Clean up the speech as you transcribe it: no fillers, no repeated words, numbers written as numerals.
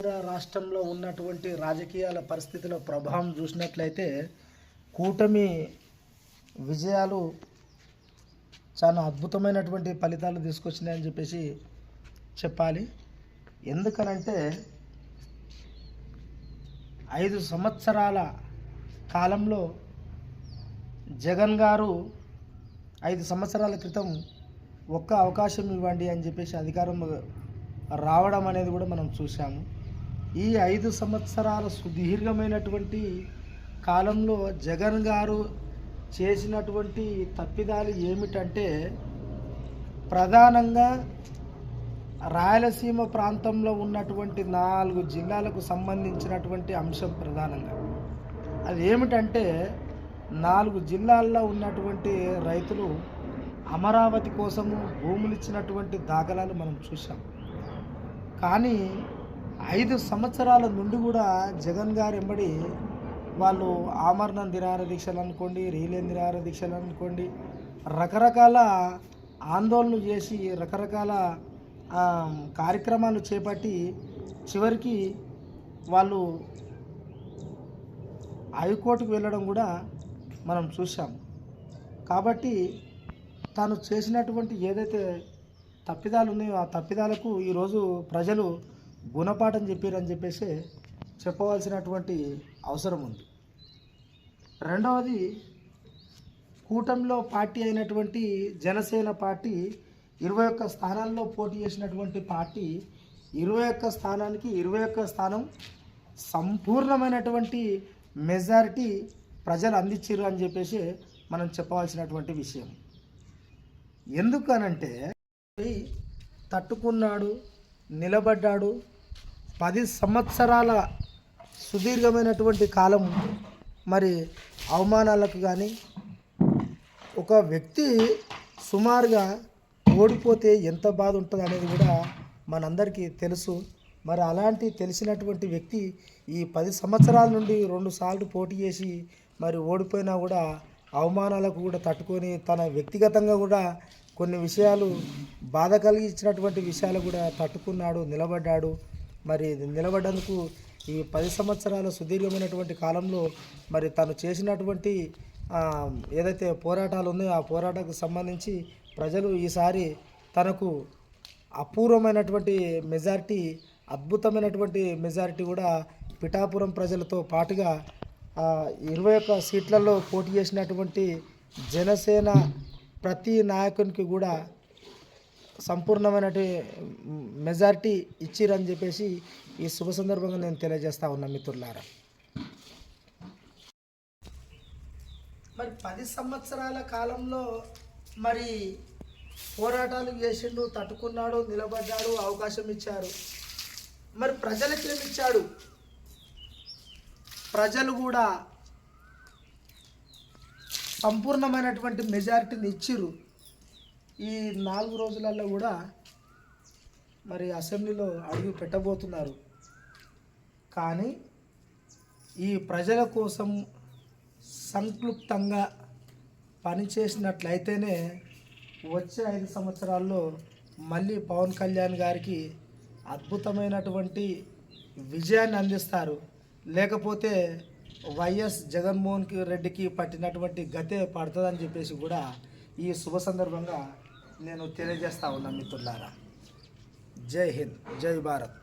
రాష్ట్రంలో ఉన్నటువంటి రాజకీయాల పరిస్థితుల ప్రభావం చూసినట్లయితే కూటమి విజయాలు చాలా అద్భుతమైనటువంటి ఫలితాలు తీసుకొచ్చినాయని చెప్పేసి చెప్పాలి. ఎందుకనంటే 5 సంవత్సరాల కాలంలో జగన్ గారు 5 సంవత్సరాల క్రితం ఒక్క అవకాశం ఇవ్వండి అని చెప్పేసి అధికారం రావడం అనేది కూడా మనం చూసాము. ఈ 5 సంవత్సరాల సుదీర్ఘమైనటువంటి కాలంలో జగన్ గారు చేసినటువంటి తప్పిదాలు ఏమిటంటే, ప్రధానంగా రాయలసీమ ప్రాంతంలో ఉన్నటువంటి 4 జిల్లాలకు సంబంధించినటువంటి అంశం ప్రధానంగా అది ఏమిటంటే, 4 జిల్లాల్లో ఉన్నటువంటి రైతులు అమరావతి కోసము భూములు ఇచ్చినటువంటి దాఖలాలు మనం చూసాం. కానీ 5 సంవత్సరాల నుండి కూడా జగన్ గారు ఎంబడి వాళ్ళు ఆమరణ నిరాహార దీక్షలు అనుకోండి, రీలే నిరాహార దీక్షలు అనుకోండి, రకరకాల ఆందోళనలు చేసి రకరకాల కార్యక్రమాలు చేపట్టి చివరికి వాళ్ళు హైకోర్టుకు వెళ్ళడం కూడా మనం చూసాం. కాబట్టి తాను చేసినటువంటి ఏదైతే తప్పిదాలు ఉన్నాయో ఆ తప్పిదాలకు ఈరోజు ప్రజలు గుణపాఠం చెప్పారని చెప్పేసి చెప్పవలసినటువంటి అవసరం ఉంది. రెండవది, కూటమిలో పార్టీ అయినటువంటి జనసేన పార్టీ 21 స్థానాల్లో పోటీ చేసినటువంటి పార్టీ 21 స్థానానికి 21 స్థానం సంపూర్ణమైనటువంటి మెజారిటీ ప్రజలు అందించారు అని చెప్పేసి మనం చెప్పవలసినటువంటి విషయం. ఎందుకనంటే తట్టుకున్నాడు, నిలబడ్డాడు. 10 సంవత్సరాల సుదీర్ఘమైనటువంటి కాలం మరి అవమానాలకు కానీ, ఒక వ్యక్తి సుమారుగా ఓడిపోతే ఎంత బాధ ఉంటుంది అనేది కూడా మనందరికీ తెలుసు. మరి అలాంటి తెలిసినటువంటి వ్యక్తి ఈ 10 సంవత్సరాల నుండి 2 సార్లు పోటీ చేసి మరి ఓడిపోయినా కూడా అవమానాలకు కూడా తట్టుకొని తన వ్యక్తిగతంగా కూడా కొన్ని విషయాలు బాధ కలిగించినటువంటి విషయాలు కూడా తట్టుకున్నాడు, నిలబడ్డాడు. మరి నిలబడ్డందుకు ఈ 10 సంవత్సరాల సుదీర్ఘమైనటువంటి కాలంలో మరి తను చేసినటువంటి ఏదైతే పోరాటాలు ఉన్నాయో ఆ పోరాటాలకు సంబంధించి ప్రజలు ఈసారి తనకు అపూర్వమైనటువంటి మెజారిటీ, అద్భుతమైనటువంటి మెజారిటీ కూడా పిఠాపురం ప్రజలతో పాటుగా 21 సీట్లలో పోటీ చేసినటువంటి జనసేన ప్రతి నాయకునికి కూడా సంపూర్ణమైన మెజారిటీ ఇచ్చిరని చెప్పేసి ఈ శుభ సందర్భంగా నేను తెలియజేస్తా ఉన్నా మిత్రులారా. మరి 10 సంవత్సరాల కాలంలో మరి పోరాటాలు చేసిండు, తట్టుకున్నాడు, నిలబడ్డాడు, అవకాశం ఇచ్చారు. మరి ప్రజలకి ఏమి ఇచ్చాడు? ప్రజలు కూడా సంపూర్ణమైనటువంటి మెజారిటీని ఇచ్చిర్రు. ఈ 4 రోజులలో కూడా మరి అసెంబ్లీలో అడుగు పెట్టబోతున్నారు. కానీ ఈ ప్రజల కోసం సంక్లుప్తంగా పనిచేసినట్లయితేనే వచ్చే 5 సంవత్సరాల్లో మళ్ళీ పవన్ కళ్యాణ్ గారికి అద్భుతమైనటువంటి విజయాన్ని అందిస్తారు. లేకపోతే వైఎస్ జగన్మోహన్ రెడ్డికి పట్టినటువంటి గతే పడుతుందని చెప్పేసి కూడా ఈ శుభ సందర్భంగా నేను తెలియజేస్తా ఉన్నా మిత్రులారా. జై హింద్, జై భారత్.